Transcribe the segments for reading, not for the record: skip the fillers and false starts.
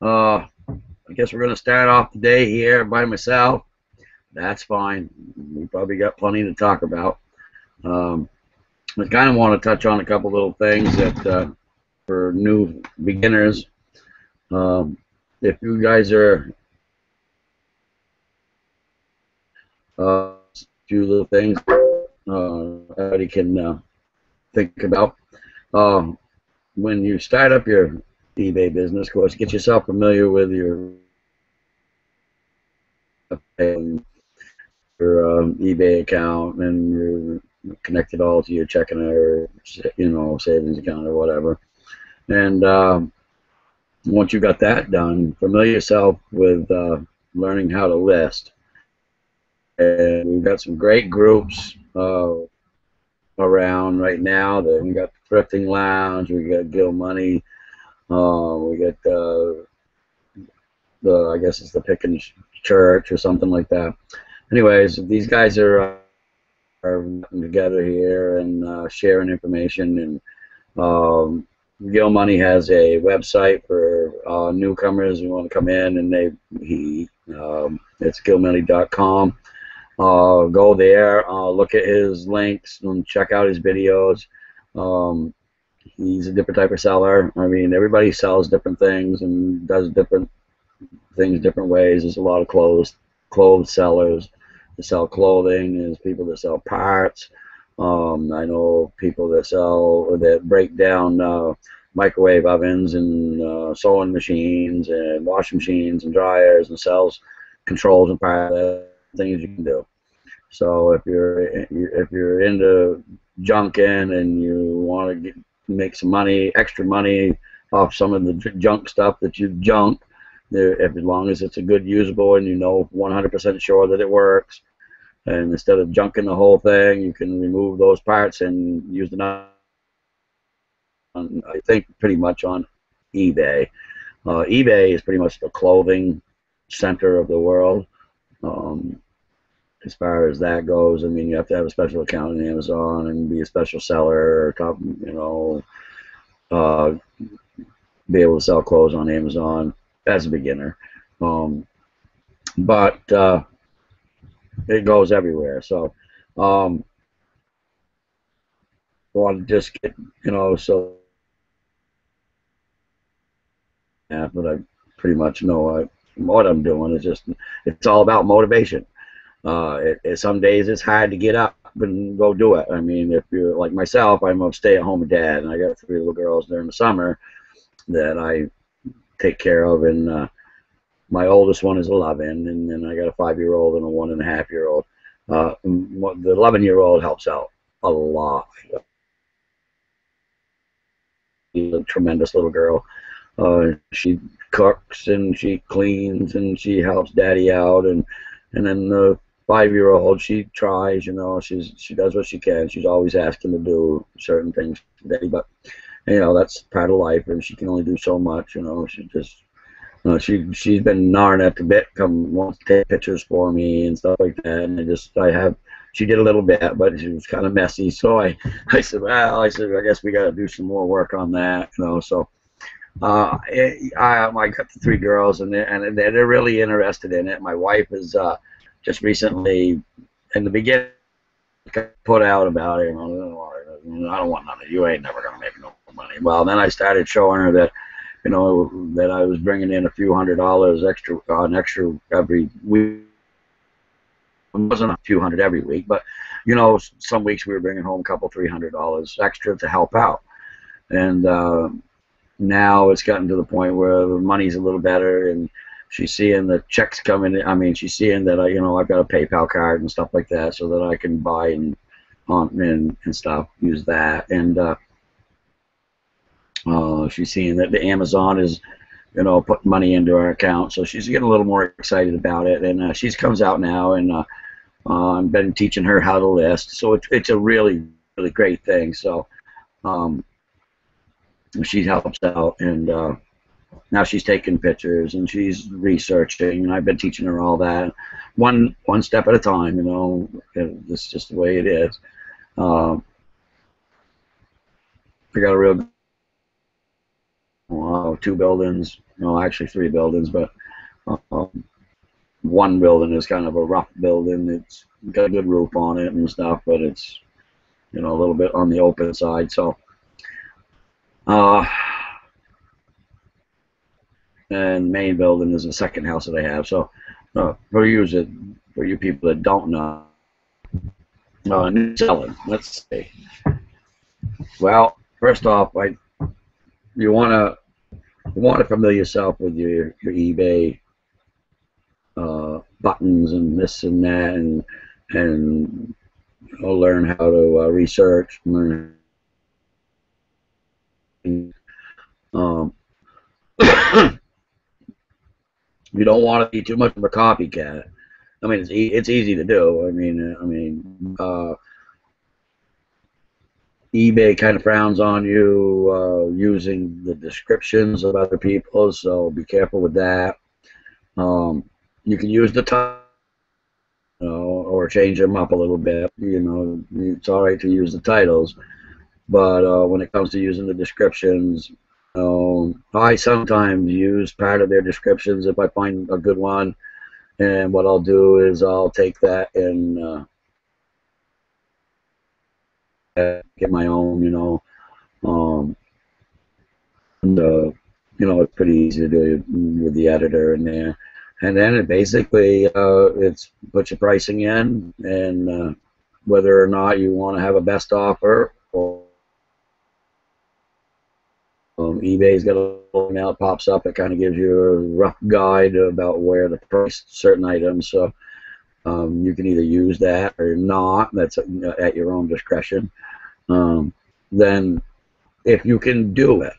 Uh, I guess we're gonna start off the day here by myself. That's fine. We probably got plenty to talk about. Um, I kind of want to touch on a couple little things that for new beginners. Um, if you guys are a few little things everybody can think about. Um, when you start up your eBay business, of course, get yourself familiar with your eBay account, and you're connected all to your checking or savings account or whatever. And once you got that done, familiar yourself with learning how to list. And we've got some great groups around right now. That we got the Thrifting Lounge, we got Gil Money, we got the I guess it's the Pickens Church or something like that. Anyways, these guys are getting together here and sharing information. And Gil Money has a website for newcomers who want to come in, and it's gilmoney.com. Go there, look at his links, and check out his videos. Um, he's a different type of seller. I mean, everybody sells different things and does different things different ways. There's a lot of clothes sellers that sell clothing. There's people that sell parts. I know people that break down microwave ovens and sewing machines and washing machines and dryers, and sells controls and parts, things you can do. So if you're into junking and you want to make some money, extra money off some of the junk stuff that you junk, as long as it's a good usable and you know 100% sure that it works, and instead of junking the whole thing, you can remove those parts and use the I think pretty much on eBay. eBay is pretty much the clothing center of the world. Um, as far as that goes, I mean, you have to have a special account in Amazon and be a special seller, or uh, be able to sell clothes on Amazon as a beginner. Um, but it goes everywhere. So, um, I want to just get, so yeah, but I pretty much know what I'm doing. It's all about motivation. Some days it's hard to get up and go do it. I mean, if you're like myself, I'm a stay-at-home dad, and I got 3 little girls during the summer that I take care of, and my oldest one is 11, and then I got a 5-year-old and a 1.5-year-old. The 11-year-old helps out a lot. She's a tremendous little girl. She cooks and she cleans and she helps daddy out, and then the 5-year-old, she tries, she does what she can. She's always asking to do certain things for daddy, but that's part of life, and she can only do so much. She's been gnarring at the bit, wants to take pictures for me and stuff like that. And she did a little bit, but she was kind of messy. So I said, I guess we got to do some more work on that. So I got the 3 girls, and they're really interested in it. My wife is just recently, in the beginning, put out about it. I don't want none of you. Ain't never gonna make no money. Well, then I started showing her that that I was bringing in a few $100s extra every week. It wasn't a few hundred every week, but some weeks we were bringing home a couple $300 extra to help out. And now it's gotten to the point where the money's a little better, and she's seeing the checks coming in. I mean, she's seeing that I've got a PayPal card and stuff like that, so that I can buy and stuff, use that. And she's seeing that the Amazon is, putting money into her account, so she's getting a little more excited about it. And she comes out now, and I've been teaching her how to list, so it's a really, really great thing. So she helps out, and now she's taking pictures and she's researching, and I've been teaching her all that, one step at a time. It's just the way it is. I got a real two buildings, no, actually three buildings, but um, one building is kind of a rough building. It's got a good roof on it and stuff, but it's, you know, a little bit on the open side. So, uh, and main building is the second house that I have. So, for you people that don't know, new selling. Let's see. Well, first off, you want to familiar yourself with your eBay buttons and this and that, and learn how to research, learn. Um, you don't want to be too much of a copycat. I mean, it's easy to do. eBay kind of frowns on you using the descriptions of other people, so be careful with that. You can use the title, or change them up a little bit. You know, it's all right to use the titles, but when it comes to using the descriptions, I sometimes use part of their descriptions if I find a good one, and what I'll do is I'll take that and get my own, and, it's pretty easy to do with the editor in there. And then it basically, it's put your pricing in, and whether or not you want to have a best offer, or eBay's got a little email that pops up that kind of gives you a rough guide about where to price certain items. So you can either use that or not. That's at your own discretion. Then, if you can do it,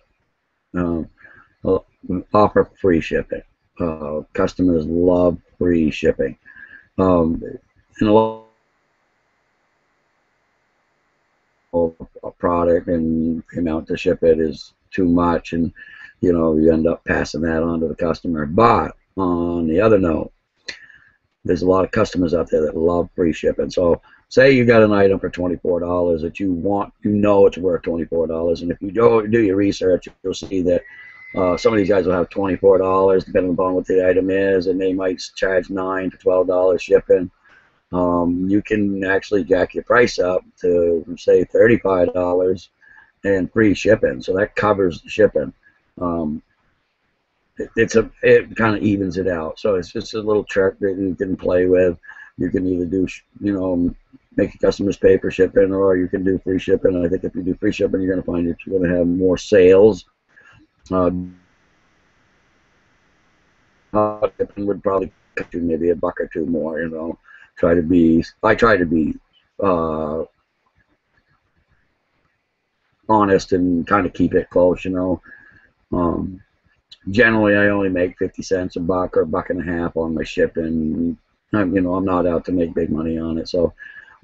offer free shipping. Customers love free shipping. And a lot of a product and the amount to ship it is too much, and you end up passing that on to the customer. But on the other note, there's a lot of customers out there that love free shipping. So say you got an item for $24 that you want, it's worth $24, and if you do your research, you'll see that some of these guys will have $24 depending upon what the item is, and they might charge $9 to $12 shipping. You can actually jack your price up to, say, $35 and free shipping, so that covers the shipping. It kind of evens it out. So it's just a little trick that you can play with. You can either do, make your customers pay for shipping, or you can do free shipping. And I think if you do free shipping, you're going to find that you're going to have more sales. Shipping would probably cut you maybe $1 or $2 more. I try to be honest and kind of keep it close. Generally, I only make 50 cents, $1 or $1.50 on my shipping. I'm not out to make big money on it. So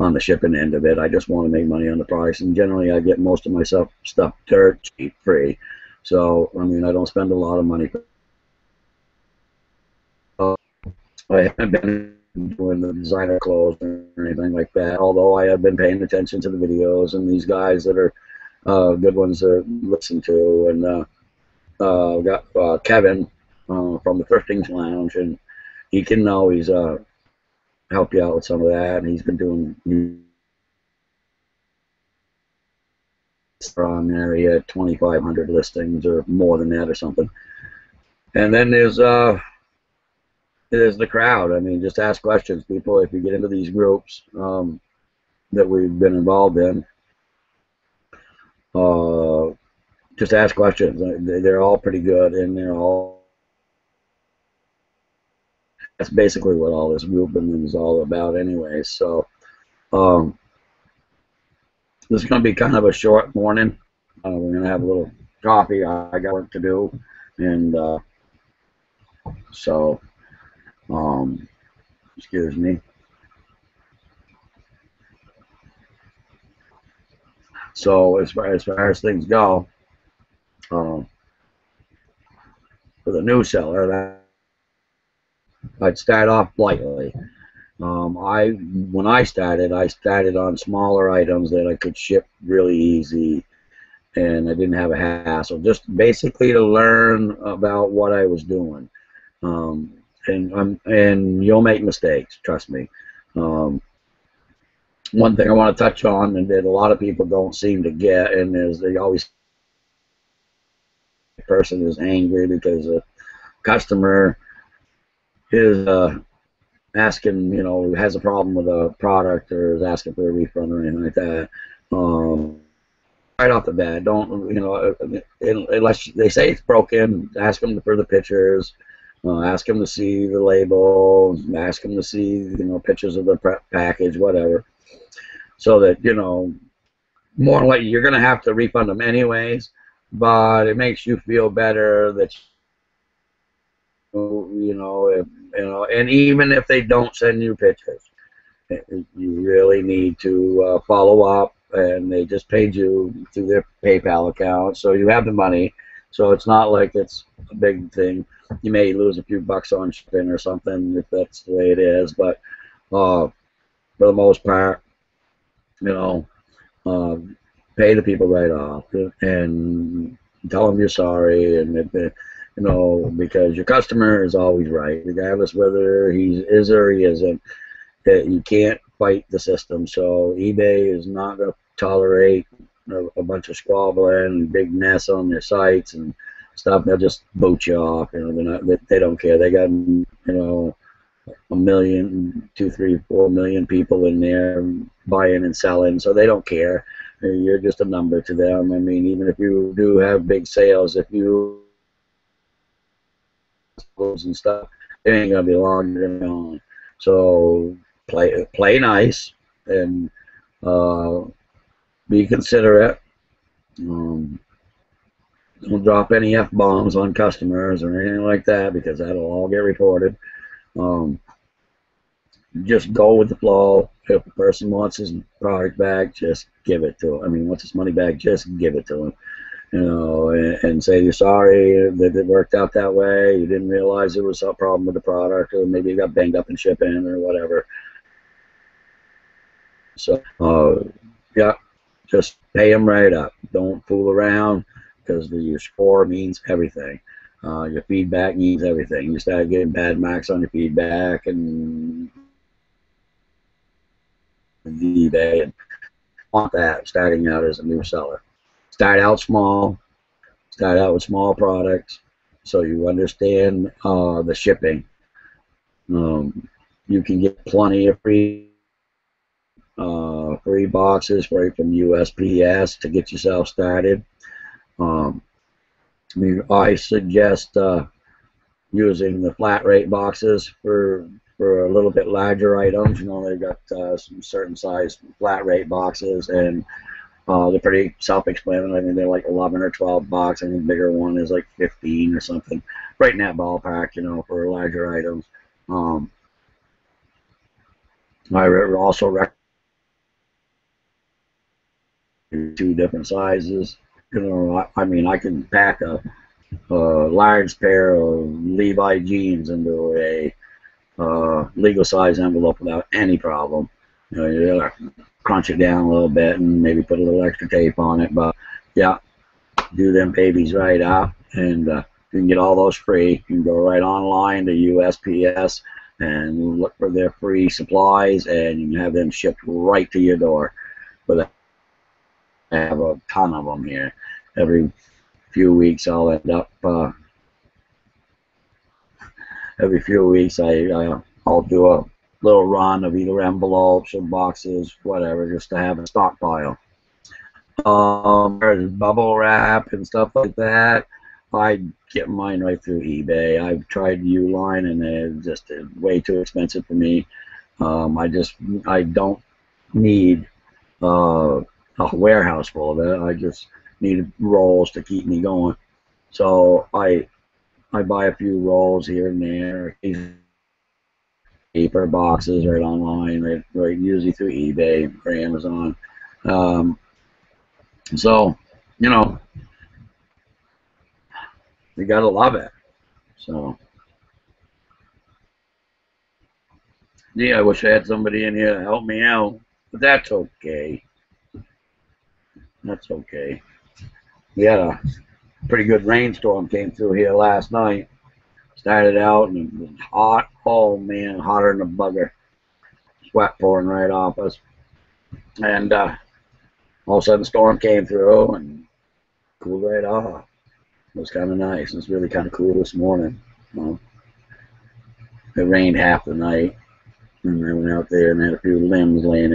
on the shipping end of it, I just want to make money on the price. And generally, I get most of my stuff dirt cheap, free. So I don't spend a lot of money. I haven't been doing the designer clothes or anything like that. Although I have been paying attention to the videos and these guys that are good ones to listen to, and we got Kevin from the Thrifting Lounge, and he can always help you out with some of that. And he's been doing strong area 2,500 listings or more than that or something. And then there's the crowd. Just ask questions, people. If you get into these groups that we've been involved in, just ask questions. They're all pretty good, and that's basically what all this grouping is all about anyway. So this is going to be kind of a short morning. We're going to have a little coffee. I got work to do, and so excuse me. So as far as things go, for the new seller, I'd start off lightly. When I started on smaller items that I could ship really easy, and I didn't have a hassle. Just basically to learn about what I was doing. And you'll make mistakes, trust me. One thing I want to touch on, and that a lot of people don't seem to get, and is they always person is angry because a customer is asking, has a problem with a product or is asking for a refund or anything like that. Right off the bat, don't, unless they say it's broken, ask them for the pictures, ask them to see the label, ask them to see, pictures of the package, whatever, so that, more than likely you're going to have to refund them anyways, but it makes you feel better that, and even if they don't send you pictures, you really need to follow up, and they just paid you through their PayPal account, so you have the money. So it's not like it's a big thing. You may lose a few bucks on shipping or something if that's the way it is, but for the most part, uh, pay the people right off and tell them you're sorry, and because your customer is always right, regardless whether he is or he isn't. That you can't fight the system. So eBay is not going to tolerate a bunch of squabbling and big mess on their sites and stuff. They'll just boot you off. They don't care. They got a million, 2, 3, 4 million people in there buying and selling, so they don't care. You're just a number to them. I mean, even if you do have big sales, if you and stuff, it ain't gonna be long. You're gonna be on. So play nice and be considerate. Don't drop any F-bombs on customers or anything like that, because that'll all get reported. Just go with the flow. If the person wants his product back, just give it to him. I mean, wants his money back, just give it to him. And say you're sorry that it worked out that way. You didn't realize there was a problem with the product, or maybe you got banged up in shipping or whatever. So, yeah, just pay them right up. Don't fool around, because your score means everything. Your feedback means everything. You start getting bad marks on your feedback and eBay, and want that starting out as a new seller. Start out small. Start out with small products, so you understand the shipping. You can get plenty of free boxes right from USPS to get yourself started. I suggest using the flat rate boxes for a little bit larger items. They've got some certain size flat rate boxes, and they're pretty self-explanatory. I mean, they're like 11 or 12 bucks. I think the bigger one is like 15 or something, right in that ballpark, for larger items. I also recommend 2 different sizes. I mean, I can pack a large pair of Levi jeans into a legal size envelope without any problem. You crunch it down a little bit and maybe put a little extra tape on it, but yeah, do them babies right up, and you can get all those free. You can go right online to USPS and look for their free supplies, and you can have them shipped right to your door. But I have a ton of them here. Every few weeks I'll end up every few weeks I'll do a little run of either envelopes or boxes, whatever, just to have a stockpile. There's bubble wrap and stuff like that. I get mine right through eBay. I've tried Uline, and it's just way too expensive for me. I don't need a warehouse full of it. I just need rolls to keep me going. So I buy a few rolls here and there. Paper boxes right online, right usually through eBay or Amazon. So, you gotta love it. So, yeah, I wish I had somebody in here to help me out, but that's okay. That's okay. We had a pretty good rainstorm came through here last night. Started out and it was hot. Oh man, hotter than a bugger. Sweat pouring right off us. And all of a sudden, the storm came through and cooled right off. It was kind of nice. It was really kind of cool this morning. Well, it rained half the night, and I went out there and had a few limbs laying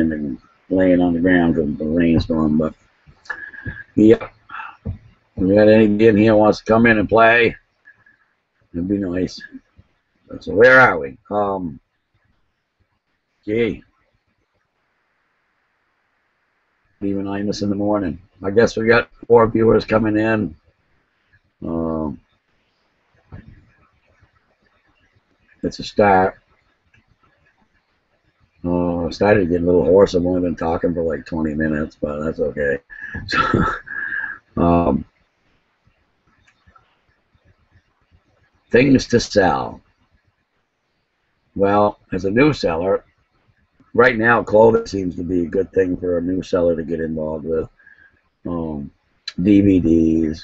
on the ground from the rainstorm. But yeah, if we got anybody in here who wants to come in and play, it'd be nice. So where are we? Gee, even 9 us in the morning. I guess we got 4 viewers coming in. It's a start. I started getting a little hoarse. I've only been talking for like 20 minutes, but that's okay. So, things to sell. Well, as a new seller, right now clothing seems to be a good thing for a new seller to get involved with. DVDs,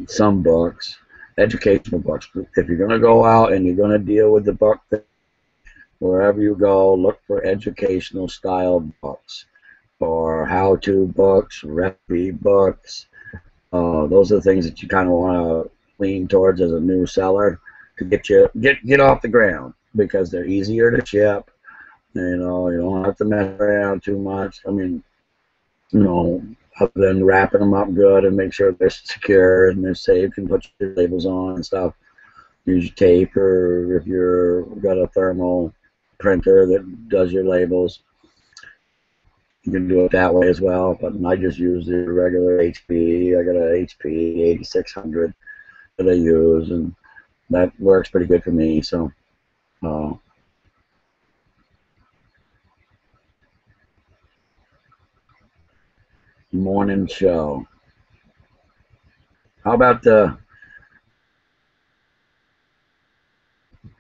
some books, educational books. If you're going to go out and you're going to deal with the book, wherever you go, look for educational style books or how-to books, recipe books. Those are the things that you kind of want to lean towards as a new seller to get off the ground, because they're easier to ship. You don't have to mess around too much. I mean, other than wrapping them up good and make sure they're secure and they're safe and put your labels on and stuff. Use tape, or if you've got a thermal printer that does your labels, you can do it that way as well. But I just use the regular HP. I got a HP 8600 that I use, and that works pretty good for me. So, morning show. How about the?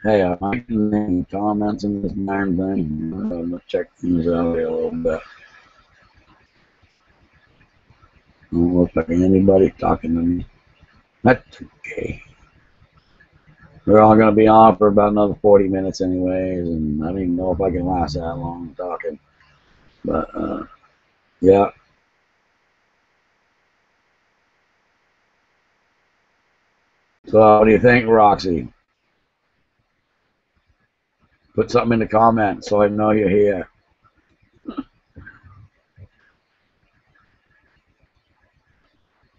Hey, I'm making any comments in this darn thing. I'm gonna check things out here a little bit. Don't look like anybody talking to me. That's okay. We're all going to be on for about another 40 minutes anyways, and I don't even know if I can last that long talking. But, yeah. So what do you think, Roxy? Put something in the comments so I know you're here.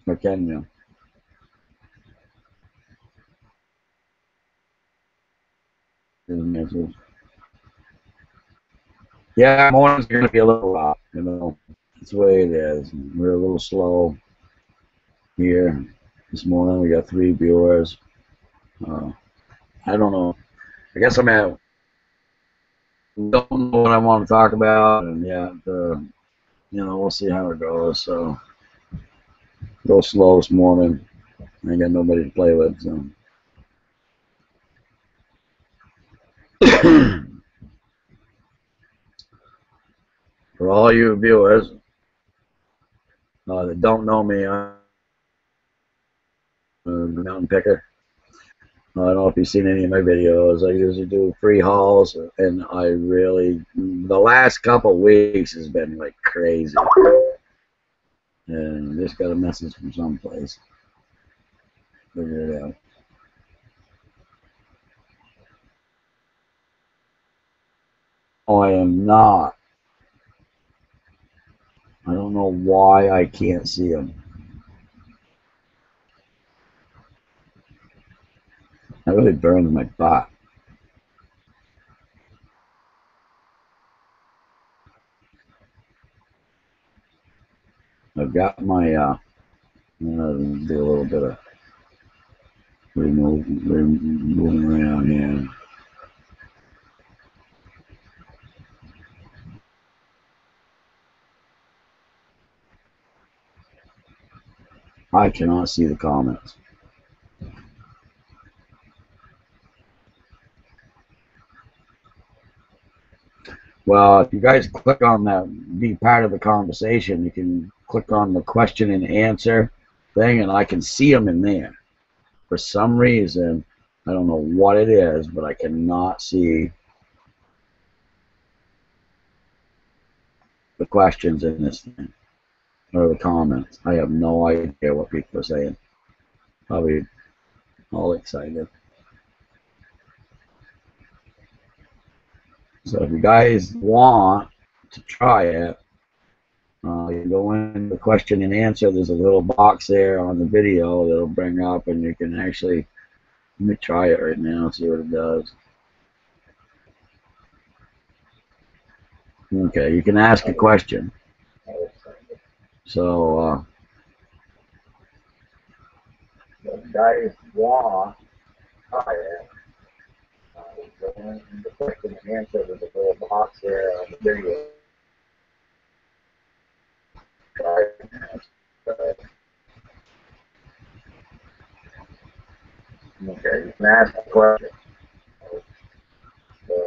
Or can you? Yeah, morning's going to be a little rough, That's the way it is. We're a little slow here. This morning we got 3 viewers. I don't know. I guess don't know what I want to talk about, and we'll see how it goes. So, go slow this morning. I ain't got nobody to play with, so. For all you viewers that don't know me, I'm a mountain picker. I don't know if you've seen any of my videos. I usually do free hauls, and the last couple weeks has been like crazy. And just got a message from someplace. Figure it out. Oh, I am not. I don't know why I can't see them. That really burns my butt. I've got my, I'm going to do a little bit of moving around here. I cannot see the comments. Well, if you guys click on that, be part of the conversation, you can click on the question and answer thing, and I can see them in there. For some reason, I don't know what it is, but I cannot see the questions in this thing, or the comments. I have no idea what people are saying. Probably all excited. So if you guys want to try it, you go in the question and answer. There's a little box there on the video that'll bring up, and you can actually, let me try it right now, see what it does. Okay, you can ask a question. So, if you guys want to try it, go in the question and answer. There's a little box there on the video. Try it. Okay, you can ask a question.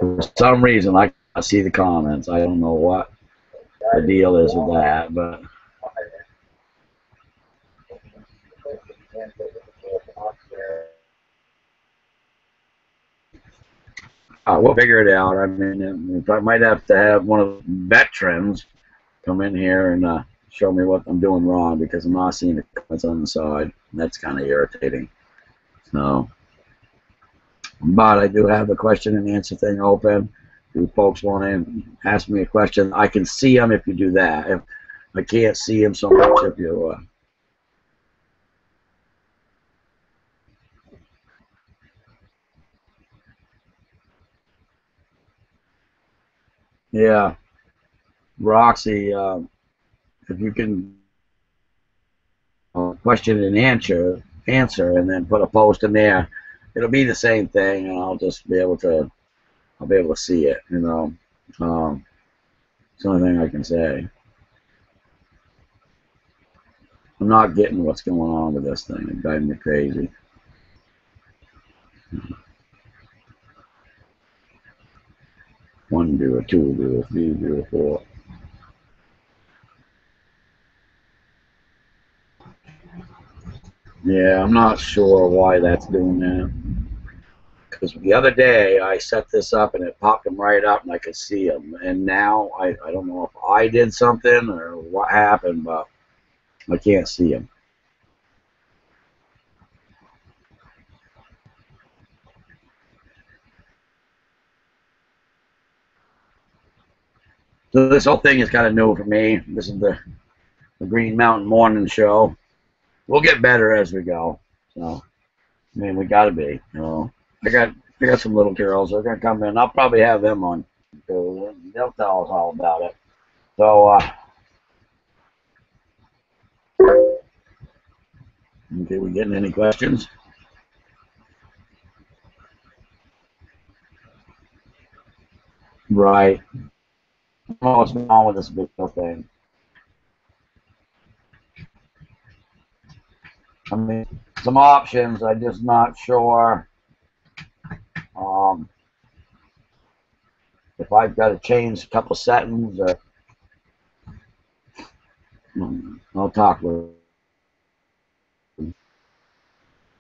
For some reason, I can't see the comments. I don't know what the deal is with that, but we'll figure it out. I mean, if I might have to have one of the veterans come in here and show me what I'm doing wrong, because I'm not seeing the comments on the side. That's kind of irritating. So, but I do have the question and answer thing open. If you folks want to ask me a question, I can see them if you do that. If I can't see them so much, if you yeah, Roxy, if you can question and answer, and then put a post in there, it'll be the same thing, and I'll just be able to, see it. You know, it's the only thing I can say. I'm not getting what's going on with this thing. It's driving me crazy. One viewer, two viewer, three viewer, four. Yeah, I'm not sure why that's doing that. Because the other day I set this up and it popped them right up and I could see them. And now I don't know if I did something or what happened, but I can't see them. So this whole thing is kind of new for me. This is the Green Mountain Morning Show. We'll get better as we go. So, I mean, we got to be. You know, I got some little girls. They're gonna come in. I'll probably have them on. They'll tell us all about it. So, okay, we getting any questions? Right. I don't know what's going on with this video thing. I mean, some options. I'm just not sure if I've got to change a couple settings. Or I'll talk with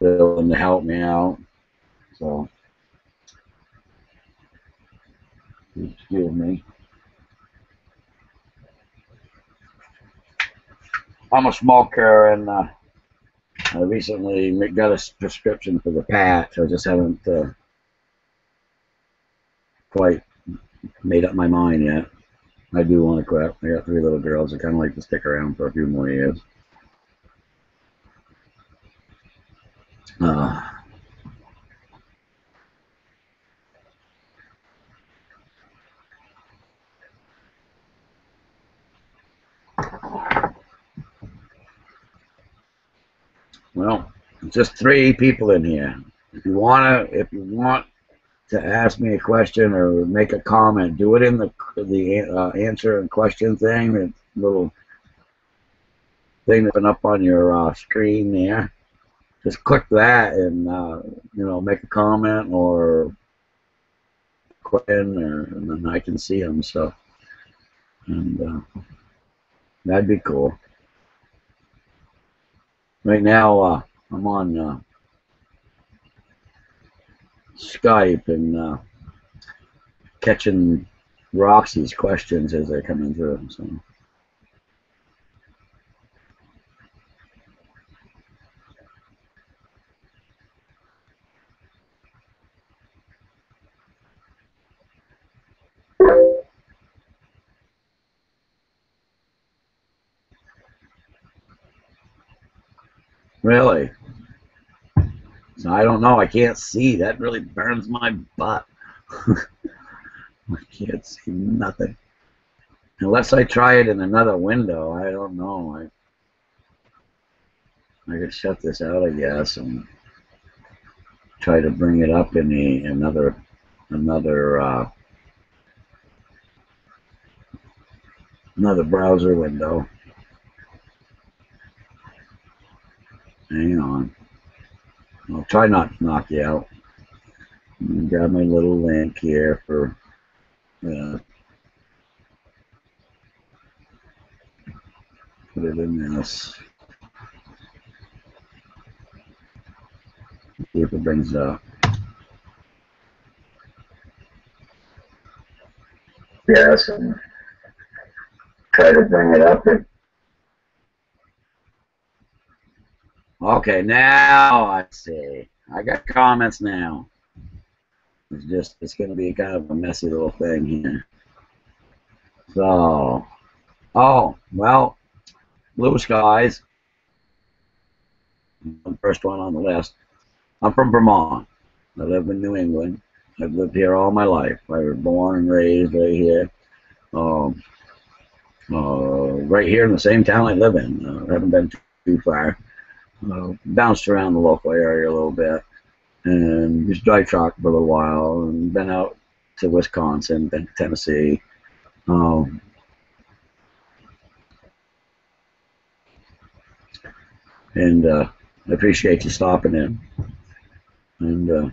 Bill to help me out. So, excuse me. I'm a smoker, and I recently got a prescription for the patch. I just haven't quite made up my mind yet. I do want to quit. I got 3 little girls. I kind of like to stick around for a few more years. Well, just 3 people in here. If you want to ask me a question or make a comment, do it in the answer and question thing. That little thing that's been up on your screen there. Just click that and make a comment or question, and then I can see them. So, and that'd be cool. Right now, I'm on Skype and catching Roxy's questions as they're coming through. So. Really? So I don't know. I can't see. That really burns my butt. I can't see nothing. Unless I try it in another window, I don't know. I could shut this out, I guess, and try to bring it up in another browser window. Hang on. I'll try not to knock you out. Grab my little link here for put it in this. See if it brings it up. Yes, and try to bring it up. Okay, now I see. I got comments now. It's going to be kind of a messy little thing here. So, oh, well, blue skies. The first one on the list. I'm from Vermont. I live in New England. I've lived here all my life. I was born and raised right here. Right here in the same town I live in. I haven't been too far. Bounced around the local area a little bit. And just drive truck for a little while. And been out to Wisconsin, been to Tennessee. And I appreciate you stopping in. And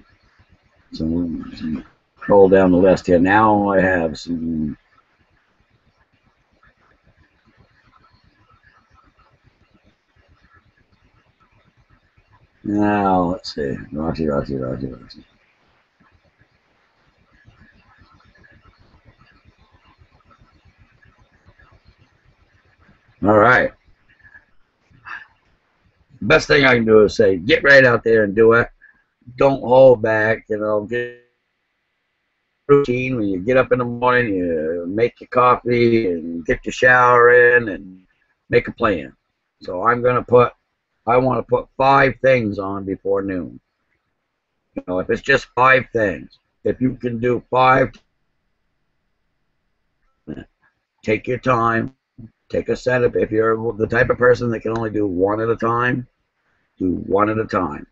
some scroll down the list here. Now I have some. Now let's see. Roxy. All right. Best thing I can do is say, get right out there and do it. Don't hold back. You know, get routine when you get up in the morning. You make your coffee and get your shower in and make a plan. So I want to put 5 things on before noon. You know, if it's just 5 things, if you can do 5, take your time. Take a setup. If you're the type of person that can only do 1 at a time, do 1 at a time.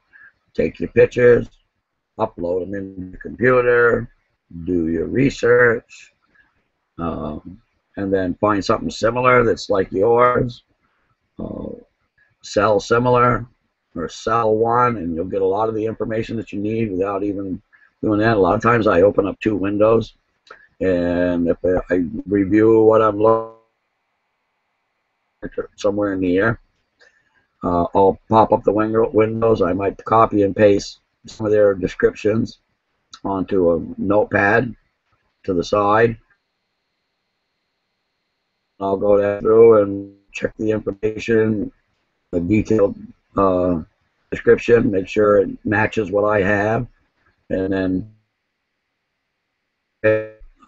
Take your pictures, upload them in your computer, do your research, and then find something similar that's like yours. Sell similar or sell one, and you'll get a lot of the information that you need without even doing that. A lot of times I open up 2 windows, and if I review what I'm looking somewhere in the air, I'll pop up the windows. I might copy and paste some of their descriptions onto a notepad to the side. I'll go through and check the information, a detailed description, make sure it matches what I have, and then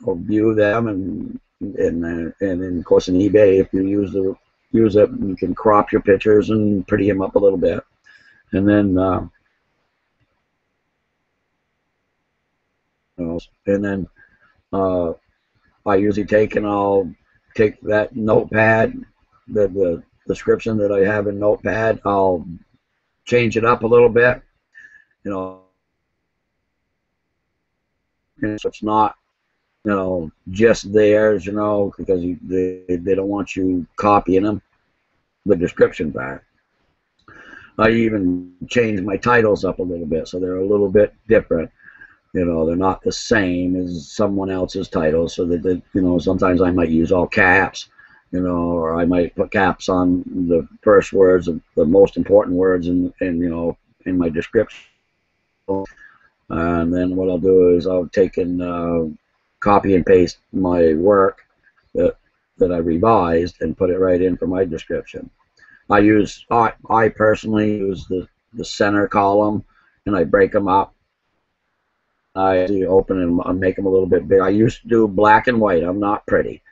I'll view them, and then of course in eBay, if you use it, you can crop your pictures and pretty them up a little bit, and then I usually I'll take that notepad, the description that I have in Notepad, I'll change it up a little bit, you know, so it's not, you know, just theirs, you know, because they don't want you copying them, the description back. I even changed my titles up a little bit, so they're a little bit different. You know, they're not the same as someone else's titles, so that, you know, sometimes I might use all caps, you know, or I might put caps on the first words, the most important words, you know, in my description. And then what I'll do is I'll take and copy and paste my work that I revised and put it right in for my description. I personally use the center column, and I break them up. I open them and make them a little bit big. I used to do black and white. I'm not pretty.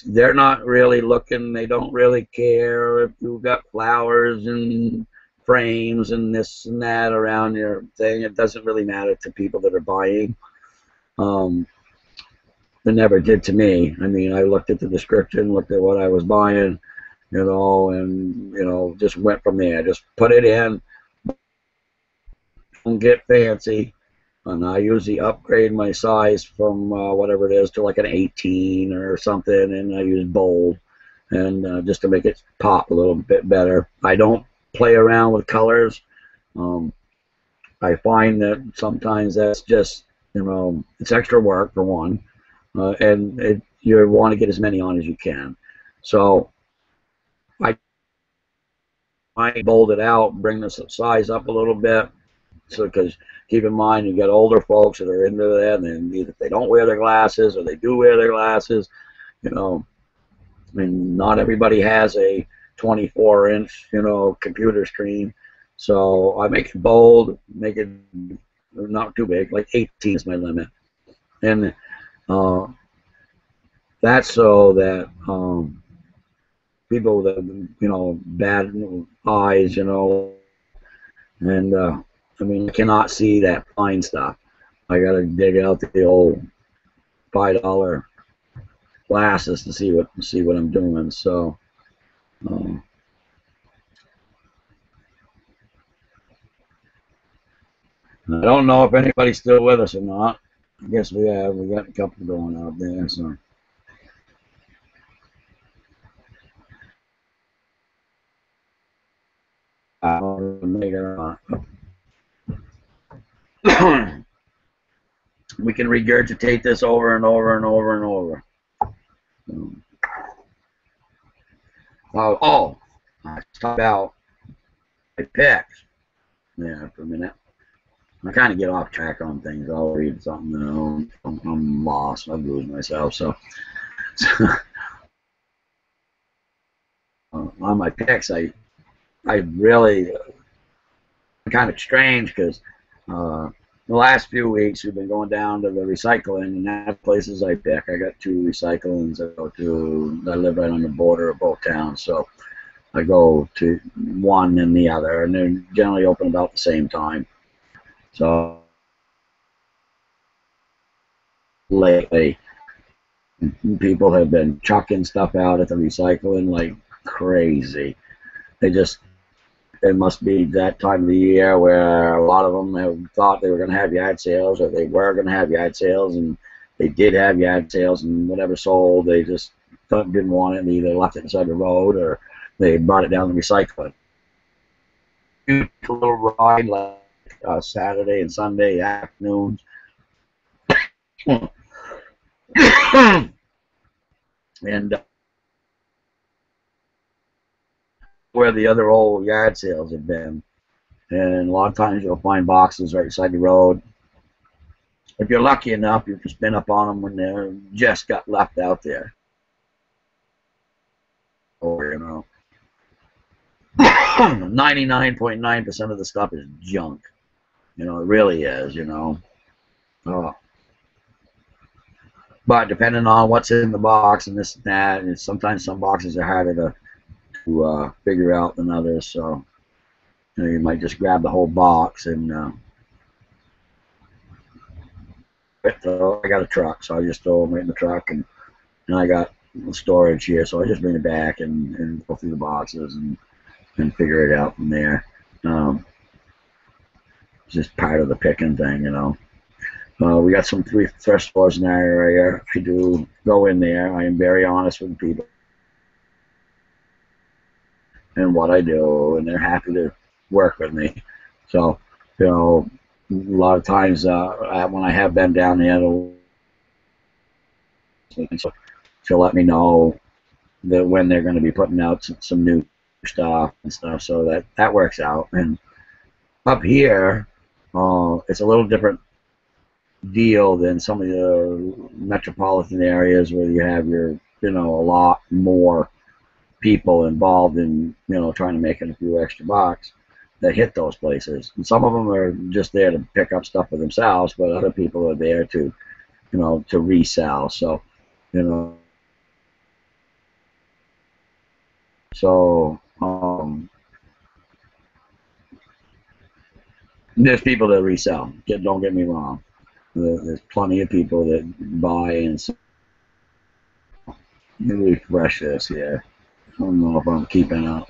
They're not really looking. They don't really care if you've got flowers and frames and this and that around your thing. It doesn't really matter to people that are buying. It never did to me. I mean, I looked at the description, looked at what I was buying, you know, and, you know, just went from there. Just put it in, don't get fancy, and I usually upgrade my size from whatever it is to like an 18 or something, and I use bold, and just to make it pop a little bit better. I don't play around with colors. I find that sometimes that's just, you know, it's extra work for one, and you want to get as many on as you can. So I bold it out, bring the size up a little bit. So, because keep in mind, you got older folks that are into that, and either they don't wear their glasses or they do wear their glasses. You know, I mean, not everybody has a 24-inch, you know, computer screen. So I make it bold, make it not too big, like 18 is my limit, and that's so that people that, you know, bad eyes, you know, and I mean, I cannot see that fine stuff. I gotta dig out the old $5 glasses to see what I'm doing. So, I don't know if anybody's still with us or not. I guess we have. We got a couple going out there. So. We can regurgitate this over and over and over and over. Oh, I talked about my picks. Yeah, for a minute. I kind of get off track on things. I'll read something and I'm lost. I lose myself. So on my picks, I really kind of strange because the last few weeks we've been going down to the recycling, and that's places I pick. I got 2 recyclings I go to. I live right on the border of both towns, so I go to one and the other, and they're generally open about the same time. So lately, people have been chucking stuff out at the recycling like crazy. It must be that time of the year where a lot of them have thought they were going to have yard sales, or they were going to have yard sales, and they did have yard sales, and whatever sold, they just didn't want it, and either left it inside the road or they brought it down to recycling. A little ride like Saturday and Sunday afternoons. And where the other old yard sales have been. And a lot of times you'll find boxes right beside the road. If you're lucky enough, you can spin up on them when they're just got left out there. Or, you know, 99.9% of the stuff is junk. You know, it really is, you know. But depending on what's in the box and this and that, and sometimes some boxes are harder to figure out than others, so you know, you might just grab the whole box and I got a truck, so I just throw them right in the truck, and I got storage here, so I just bring it back and go through the boxes and figure it out from there. It's just part of the picking thing, you know. We got some thrift stores in our area. I do go in there. I am very honest with people and what I do, and they're happy to work with me. So, you know, a lot of times when I have been down there, she'll let me know when they're going to be putting out some new stuff and stuff. So that works out. And up here, it's a little different deal than some of the metropolitan areas where you have a lot more people involved in, trying to make a few extra bucks that hit those places. And some of them are just there to pick up stuff for themselves, but other people are there to, to resell. So, you know, so there's people that resell. Don't get me wrong. There's plenty of people that buy and sell. Let me refresh this here. I don't know if I'm keeping up.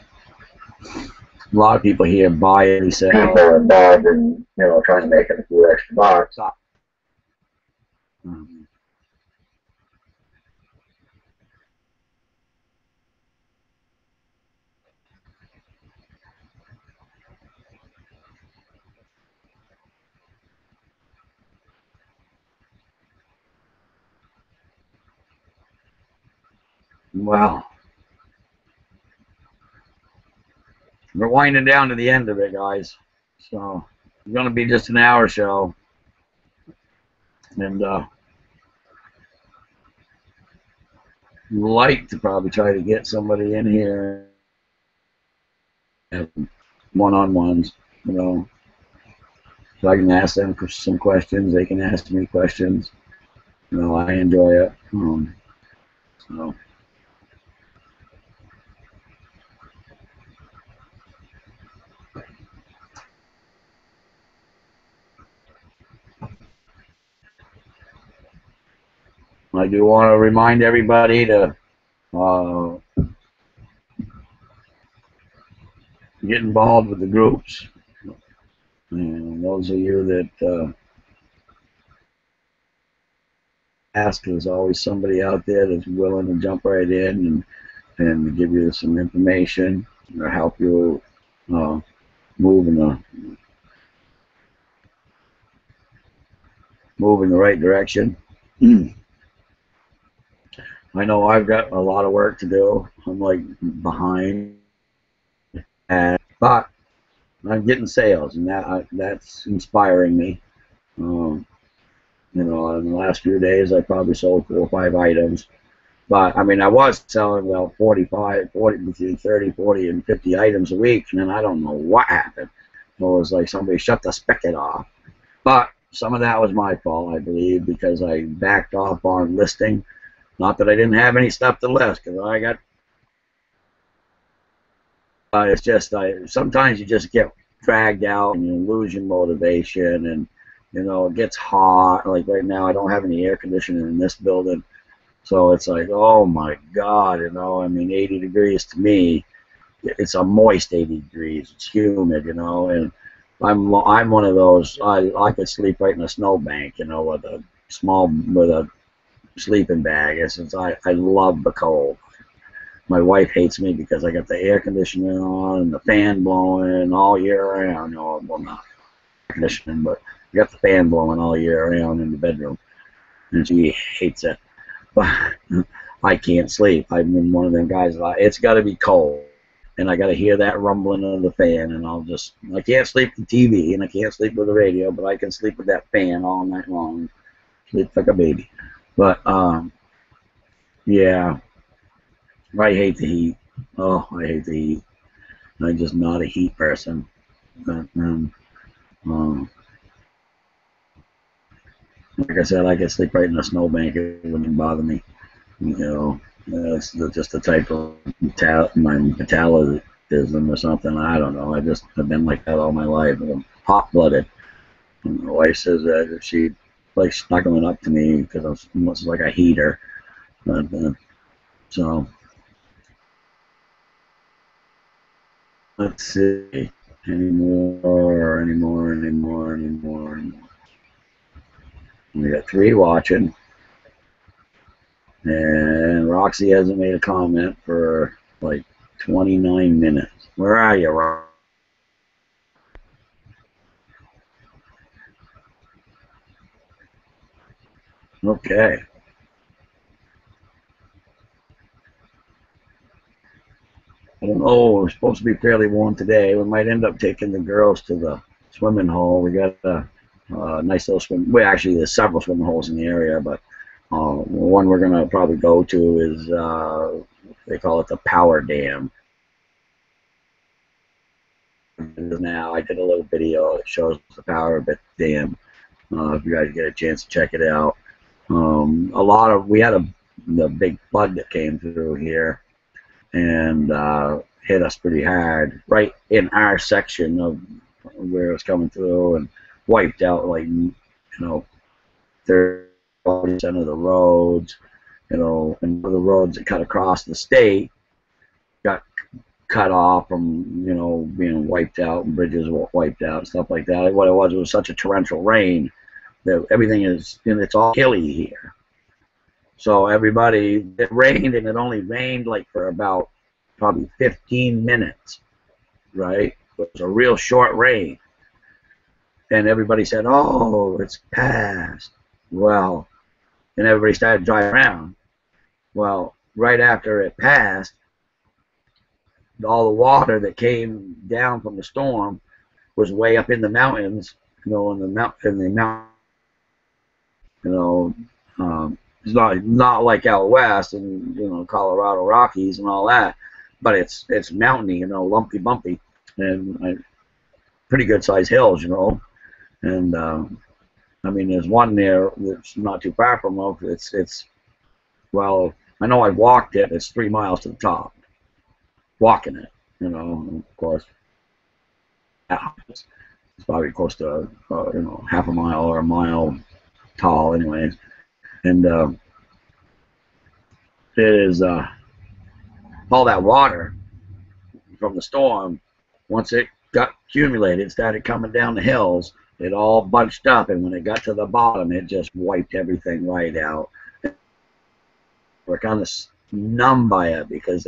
A lot of people here buy and resell, and trying to make a few extra bucks. Well, we're winding down to the end of it, guys. So it's going to be just an hour show, and like to probably try to get somebody in here, one-on-ones, so I can ask them for some questions. They can ask me questions. I enjoy it. So. I do want to remind everybody to get involved with the groups. And those of you that ask, there's always somebody out there that's willing to jump right in and give you some information or help you move in the right direction. I know I've got a lot of work to do. I'm like behind, but I'm getting sales, and that's inspiring me. In the last few days, I probably sold 4 or 5 items. But, I mean, I was selling about 40, between 30, 40, and 50 items a week, and then I don't know what happened. It was like somebody shut the spigot off. But some of that was my fault, I believe, because I backed off on listing. Not that I didn't have any stuff to list, because I got... it's just, sometimes you just get dragged out and you lose your motivation, and, it gets hot. Like right now, I don't have any air conditioning in this building. So it's like, oh my God, I mean, 80 degrees to me, it's a moist 80 degrees. It's humid, and I'm one of those. I could sleep right in a snowbank, with a sleeping bag. Since I love the cold. My wife hates me because I got the air conditioner on and the fan blowing all year round. No, well, not air conditioning, but I got the fan blowing all year round in the bedroom, and she hates it. But I can't sleep. I'm one of them guys. It's got to be cold, and I got to hear that rumbling of the fan, and I can't sleep with the TV, and I can't sleep with the radio, but I can sleep with that fan all night long. Sleep like a baby. But yeah, I hate the heat. Oh, I hate the heat. I'm just not a heat person. But, like I said, I could sleep right in a snowbank. It wouldn't bother me. It's just the type of my metabolism or something. I don't know. I've been like that all my life. I'm hot-blooded. And my wife says that she like snuggling up to me because I'm almost like a heater. But, so let's see. Anymore. We got 3 watching. And Roxy hasn't made a comment for like 29 minutes. Where are you, Roxy? Okay. know. It's supposed to be fairly warm today. We might end up taking the girls to the swimming hole. We got a nice little swim. Well, actually, there's several swimming holes in the area, but one we're gonna probably go to is they call it the Power Dam. Now I did a little video that shows the Power Dam. If you guys get a chance to check it out. We had the big flood that came through here and hit us pretty hard right in our section of where it was coming through and wiped out, like, 30% of the roads, and the roads that cut across the state got cut off from, being wiped out, and bridges were wiped out and stuff like that. What it was such a torrential rain that everything it's all hilly here. So it rained, and it only rained like for about probably 15 minutes, right? It was a real short rain. And everybody said, oh, it's past. Well, and everybody started driving around. Well, right after it passed, all the water that came down from the storm was way up in the mountains, it's not like out west and Colorado Rockies and all that, but it's mountainy, lumpy, bumpy, and pretty good sized hills, and I mean there's one there that's not too far from us. Well, I know I walked it. It's 3 miles to the top, walking it, and of course it's probably close to half a mile or a mile tall, anyways. And it is all that water from the storm. Once it got accumulated, it started coming down the hills. It all bunched up, and when it got to the bottom, it just wiped everything right out. We're kind of numb by it because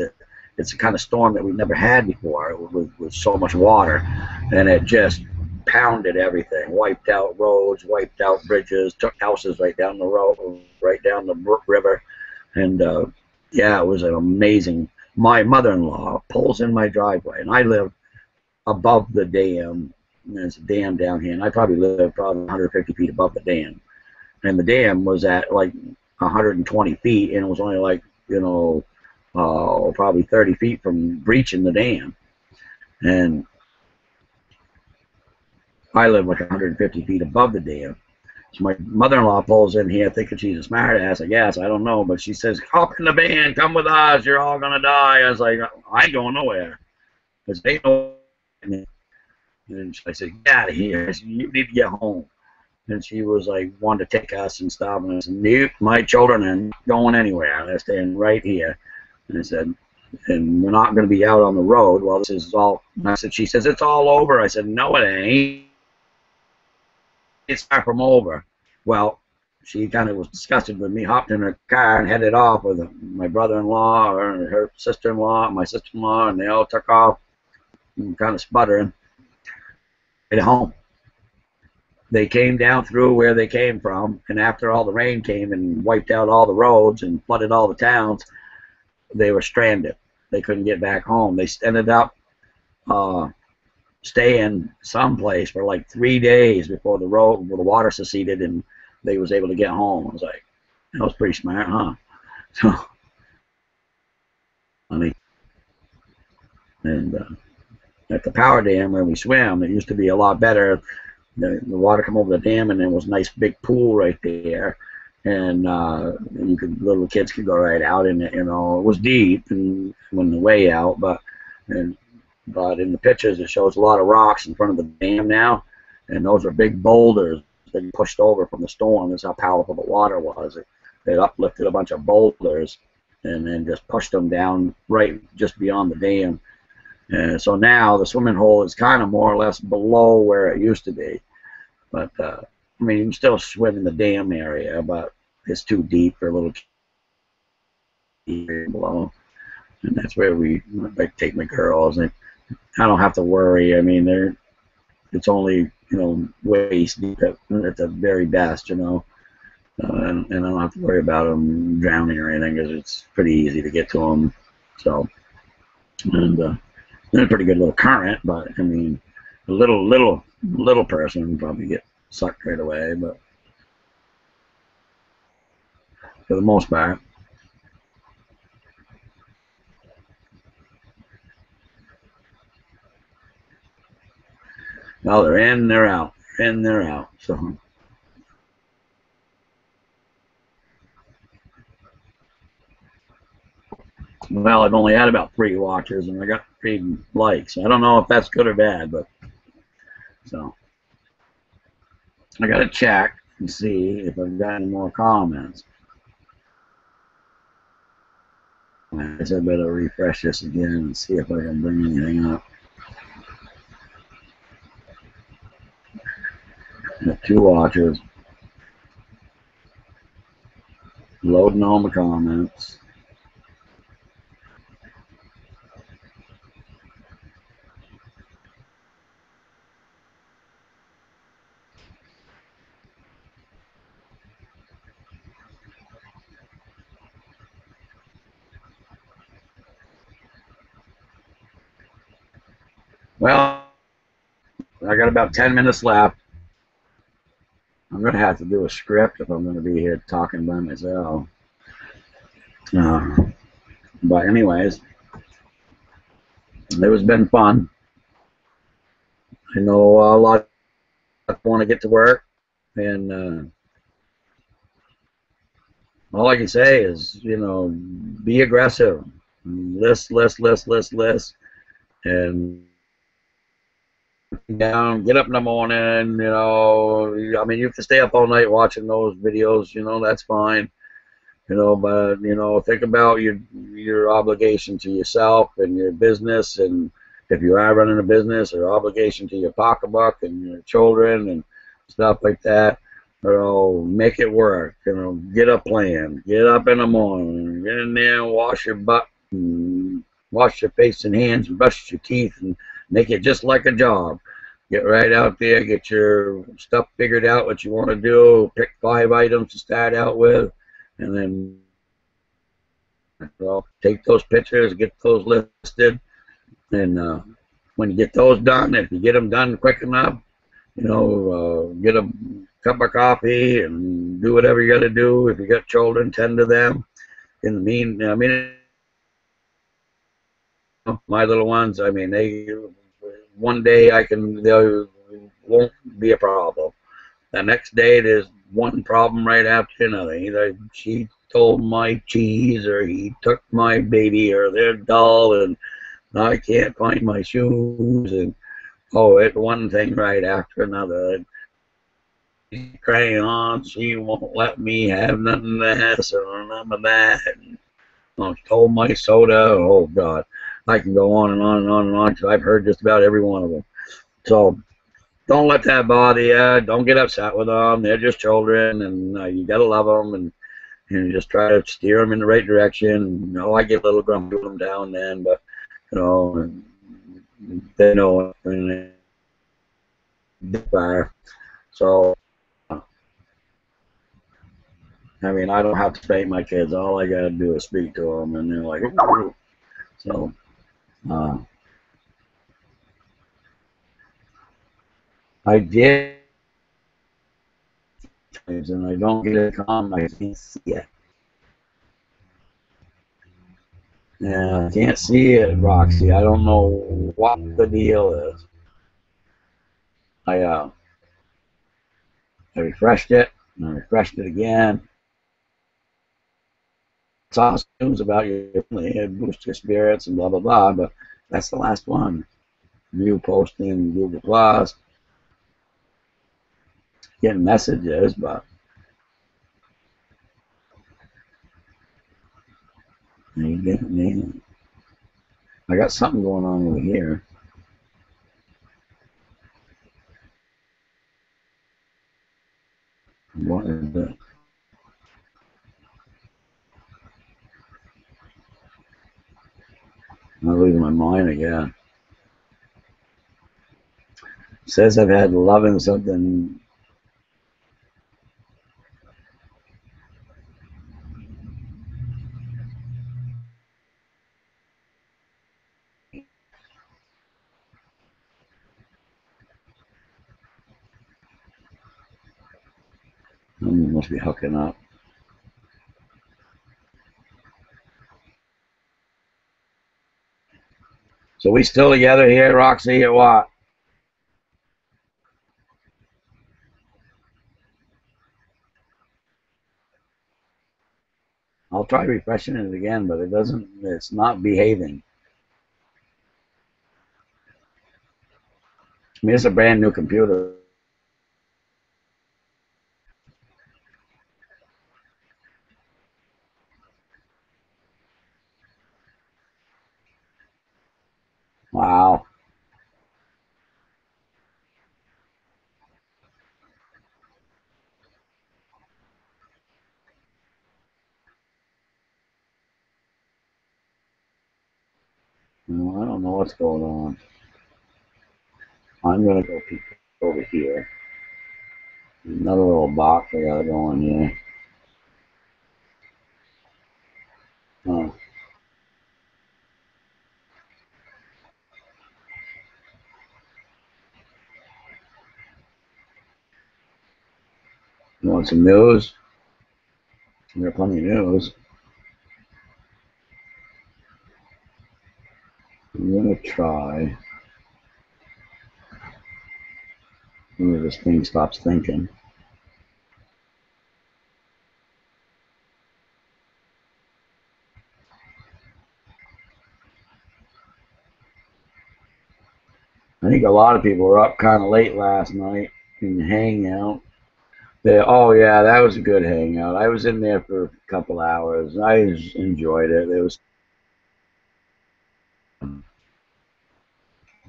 it's a kind of storm that we've never had before with so much water, and it just pounded everything, wiped out roads, wiped out bridges, took houses right down the road, right down the river, and yeah, it was an amazing. My mother-in-law pulls in my driveway, and I live above the dam. There's a dam down here, and I probably live 150 feet above the dam, and the dam was at like 120 feet, and it was only like probably 30 feet from breaching the dam, and I live like 150 feet above the dam. So my mother-in-law pulls in here thinking she's a smart ass, I guess. I don't know. But she says, hop in the van. Come with us. You're all going to die. I was like, I ain't going nowhere. Because they know. And I said, get out of here. I said, you need to get home. And she was like, wanted to take us and stuff. And I said, nope, my children are not going anywhere. They're staying right here. And I said, and we're not going to be out on the road. Well, this is all. I said, she says, it's all over. I said, no, it ain't. It's far from over. Well, she kind of was disgusted with me, hopped in her car and headed off with my brother-in-law or her sister-in-law, my sister-in-law, and they all took off, kind of sputtering. At home. They came down through where they came from, and after all the rain came and wiped out all the roads and flooded all the towns, they were stranded. They couldn't get back home. They ended up staying someplace for like 3 days before the water seceded and they was able to get home. I was like, that was pretty smart, huh? So, funny. And at the Power Dam where we swim, it used to be a lot better. The water come over the dam, and there was a nice big pool right there, and little kids could go right out in it. It was deep and on the way out, but in the pictures it shows a lot of rocks in front of the dam now, and those are big boulders that pushed over from the storm. That's how powerful the water was. It uplifted a bunch of boulders and then just pushed them down right just beyond the dam. And so now the swimming hole is kind of more or less below where it used to be. But, I mean, you can still swim in the dam area, but it's too deep for a little kid below. And that's where I take my girls. And I don't have to worry. I mean, it's only, waist deep at the very best, and I don't have to worry about them drowning or anything because it's pretty easy to get to them. So, and a pretty good little current. But I mean, a little person would probably get sucked right away. But for the most part, well, they're in, they're out, in, they're out. So. Well, I've only had about 3 watchers, and I got 3 likes. I don't know if that's good or bad, but so I got to check and see if I've got any more comments. I guess I better refresh this again and see if I can bring anything up. Got 2 watchers. Loading all my comments. Well, I got about 10 minutes left. I'm going to have to do a script if I'm going to be here talking by myself. But anyways, it has been fun. I know a lot of want to get to work, and all I can say is, be aggressive. List, and down. Get up in the morning. I mean, you have to stay up all night watching those videos. That's fine. But think about your obligation to yourself and your business, and if you are running a business, or obligation to your pocketbook and your children and stuff like that. Make it work. Get a plan. Get up in the morning. Get in there and wash your butt, and wash your face and hands, and brush your teeth, and make it just like a job. Get right out there. Get your stuff figured out, what you want to do. Pick 5 items to start out with, and then take those pictures, get those listed, and when you get those done, if you get them done quick enough, get a cup of coffee and do whatever you got to do. If you got children, tend to them. In the my little ones, I mean, one day they won't be a problem. The next day, there's one problem right after another. Either she stole my cheese, or he took my baby, or their doll, and I can't find my shoes, and it's one thing right after another. Crayons, she won't let me have nothing of this or none of that. And stole my soda. Oh God, I can go on and on and on and on because I've heard just about every one of them. So don't let that bother you. Don't get upset with them. They're just children, and you gotta love them, and just try to steer them in the right direction. I get a little grumpy with them down then, but they know it. So I mean, I don't have to spank my kids. All I gotta do is speak to them, and they're like, so. I did, and I don't get a comment. I can't see it. Yeah, I can't see it, Roxy. I don't know what the deal is. I refreshed it, and I refreshed it again. It's awesome news about your family and boost your spirits and blah blah blah, but that's the last one. New posting Google Plus, getting messages, but I got something going on over here. What is it? I'm losing my mind again. It says I've had loving something. Must be hooking up. So we still together here, Roxy, or what? I'll try refreshing it again, but it doesn't. It's not behaving. I mean, it's a brand new computer. Wow. Well, I don't know what's going on. I'm gonna go peek over here. Another little box I gotta go in here. Oh, you want some news? There are plenty of news. I'm gonna try. Maybe this thing stops thinking. I think a lot of people were up kind of late last night in the hangout. Oh yeah, that was a good hangout. I was in there for a couple hours. I enjoyed it.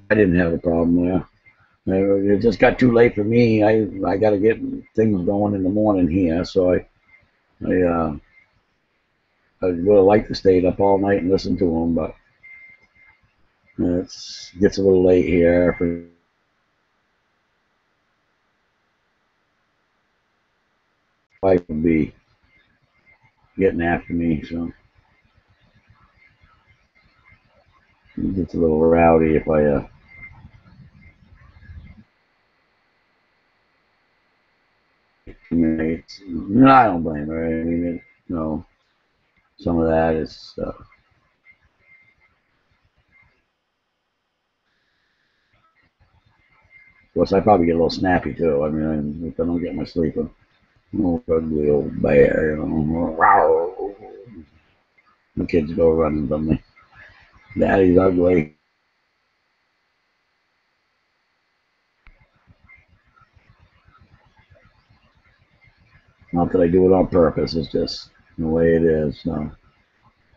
I didn't have a problem there. It just got too late for me. I got to get things going in the morning here, so I would have liked to stay up all night and listen to them, but it gets a little late here. For wife would be getting after me, so it gets a little rowdy if I. I mean, no, I don't blame her. I mean, some of that is. Of course, I probably get a little snappy too. I mean, if I don't get my sleep, I'm an ugly old bear, you know. The kids go running from me. Daddy's ugly. Not that I do it on purpose. It's just the way it is. So,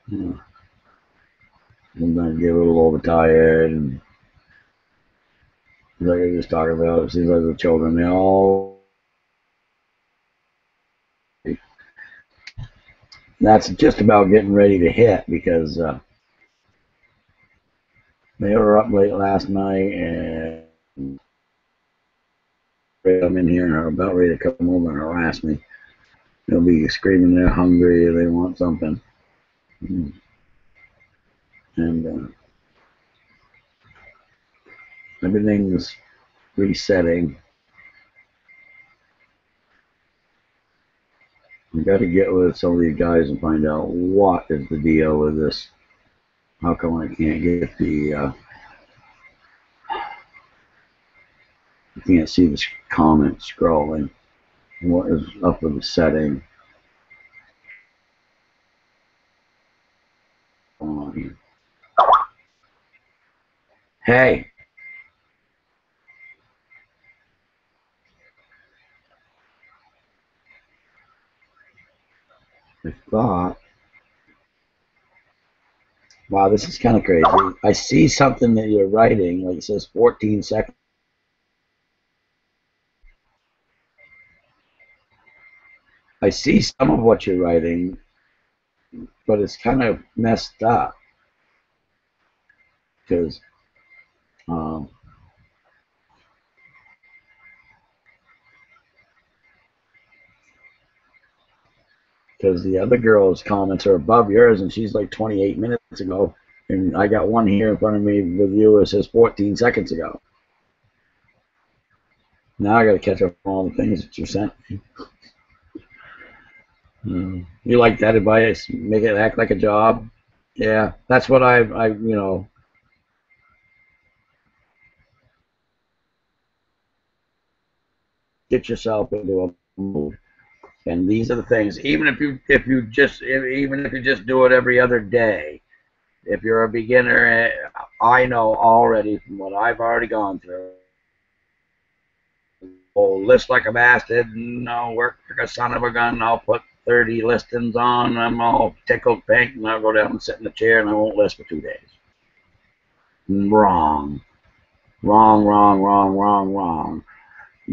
you know, sometimes I get a little overtired, and like I just talking about, it seems like the children, they all. That's just about getting ready to hit because they were up late last night and I'm in here and are about ready to come over and harass me. They'll be screaming they're hungry or they want something. And everything's resetting. I got to get with some of these guys and find out what is the deal with this. How come I can't get I can't see the comment scrolling? What is up with the setting? Hey, I thought, wow, this is kind of crazy. I see something that you're writing, like it says 14 seconds. I see some of what you're writing, but it's kind of messed up because um, because the other girl's comments are above yours, and she's like 28 minutes ago, and I got one here in front of me with you. It says 14 seconds ago. Now I got to catch up on all the things that you sent me. You like that advice? Make it act like a job. Yeah, that's what get yourself into a mood. And these are the things. Even if you just do it every other day. If you're a beginner, I know already from what I've already gone through. Oh, list like a bastard. No, work like a son of a gun. I'll put 30 listings on. I'm all tickled pink, and I'll go down and sit in the chair, and I won't list for 2 days. Wrong. Wrong, wrong, wrong, wrong, wrong.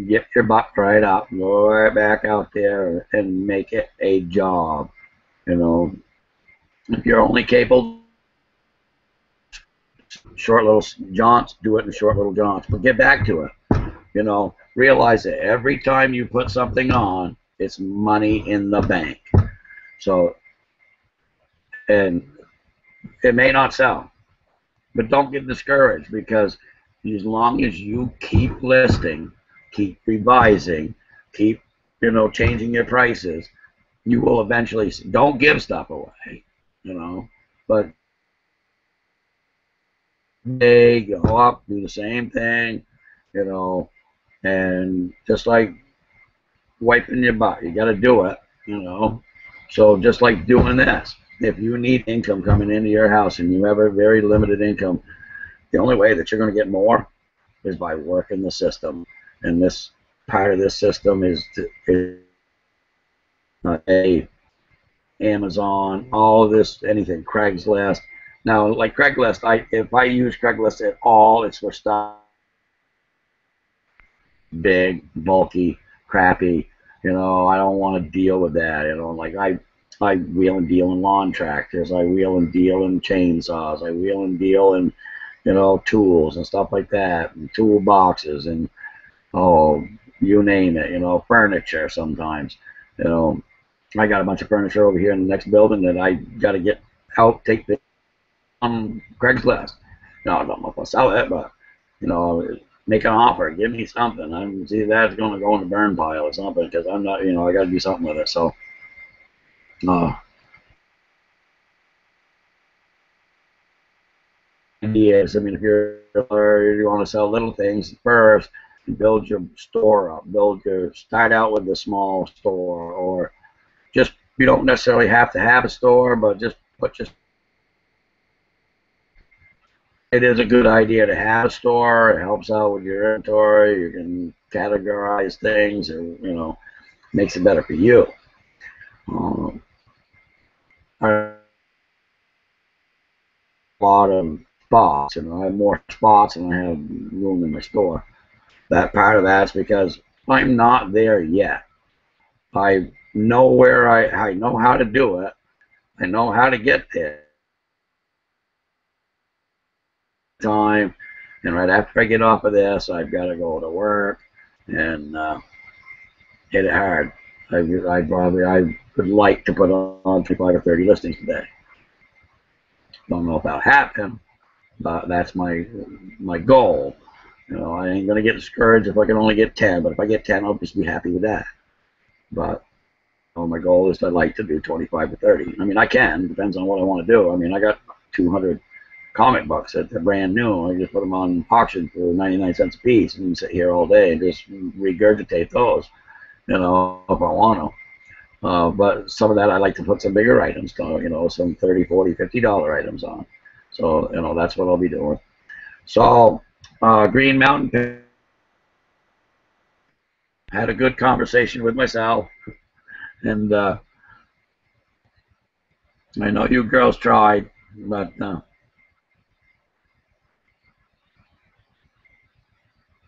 Get your butt right up, go right back out there and make it a job. You know, if you're only capable short little jaunts, do it in short little jaunts, but get back to it. Realize that every time you put something on, it's money in the bank. So, and it may not sell, but don't get discouraged, because as long as you keep listing, keep revising, keep changing your prices, you will eventually. Don't give stuff away, but they go up, do the same thing, and just like wiping your butt, you got to do it. So just like doing this, if you need income coming into your house and you have a very limited income, the only way that you're going to get more is by working the system. And this part of this system is Amazon, all of this, anything, Craigslist. Now, like Craigslist, if I use Craigslist at all, it's for stuff big, bulky, crappy. I don't want to deal with that. Like I wheel and deal in lawn tractors. I wheel and deal in chainsaws. I wheel and deal in, tools and stuff like that, and toolboxes, and you name it. Furniture sometimes. I got a bunch of furniture over here in the next building that I got to get out, take the Craigslist. No, I don't know if I'll sell it, but make an offer, give me something. I'm see that's going to go in the burn pile or something, because I'm not, I got to do something with it. So, ideas. I mean, if you want to sell little things first, build your store up. Start out with a small store, or just you don't necessarily have to have a store, but just put your. It is a good idea to have a store. It helps out with your inventory. You can categorize things, or makes it better for you. A lot of spots. I have more spots than I have room in my store. That part of that's because I'm not there yet. I know where I know how to do it. I know how to get there. Time, and right after I get off of this, I've got to go to work and hit it hard. I would like to put on 25 or 30 listings today. Don't know if that'll happen, but that's my goal. I ain't gonna get discouraged if I can only get 10, but if I get 10, I'll just be happy with that. But my goal is I'd like to do 25 to 30. I mean, I can. Depends on what I want to do. I mean, I got 200 comic books that they're brand new. I just put them on auction for 99 cents a piece and sit here all day and just regurgitate those, if I want to. But some of that I like to put some bigger items on, some $30, $40, $50 items on. So, that's what I'll be doing. So, Green Mountain, had a good conversation with myself, and I know you girls tried, but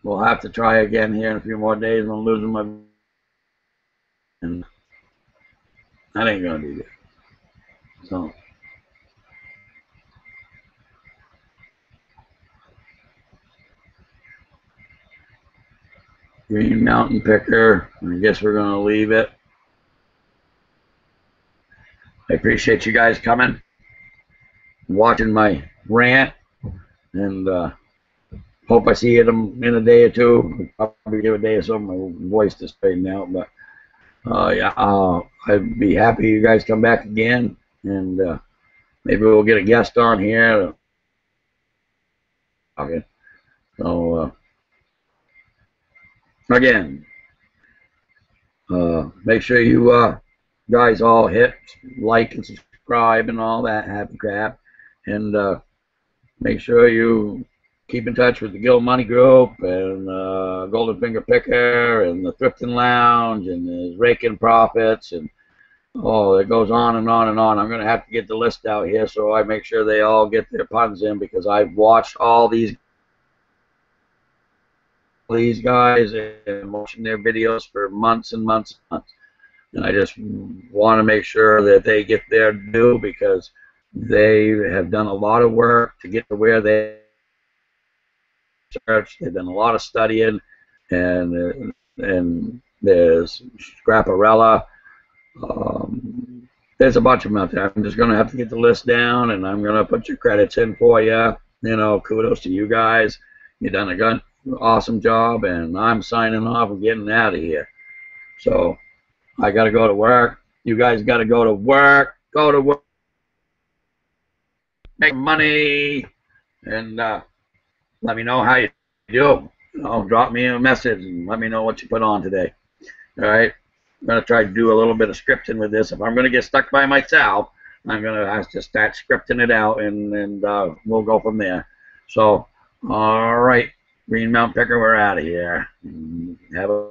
we'll have to try again here in a few more days. I'm losing my, and that ain't gonna be good. So, Green Mountain Picker, I guess we're gonna leave it. I appreciate you guys coming, watching my rant, and hope I see them in a day or two. I'll probably give a day or so. My voice to straighten out, but Yeah, I'd be happy you guys come back again, and maybe we'll get a guest on here. Okay. So again, make sure you guys all hit like and subscribe and all that happy crap, and make sure you keep in touch with the Gill Money Group and Golden Finger Picker and the Thrifting Lounge and the Raking Profits, and oh, it goes on and on and on. I'm going to have to get the list out here so I make sure they all get their puns in, because I've watched all these guys and watching their videos for months and months and months. And I just want to make sure that they get their due, because they have done a lot of work to get to where they search. They've done a lot of studying, and there's Scraparella. There's a bunch of them out there. I'm just going to have to get the list down, and I'm going to put your credits in for you. You know, kudos to you guys. You've done an awesome job, and I'm signing off and getting out of here. So I got to go to work. You guys got to go to work. Go to work. Make money. And let me know how you do. You know, drop me a message and let me know what you put on today. All right. I'm going to try to do a little bit of scripting with this. If I'm going to get stuck by myself, I'm going to have to start scripting it out, and we'll go from there. So, all right. Green Mountain Picker, we're out of here. Have a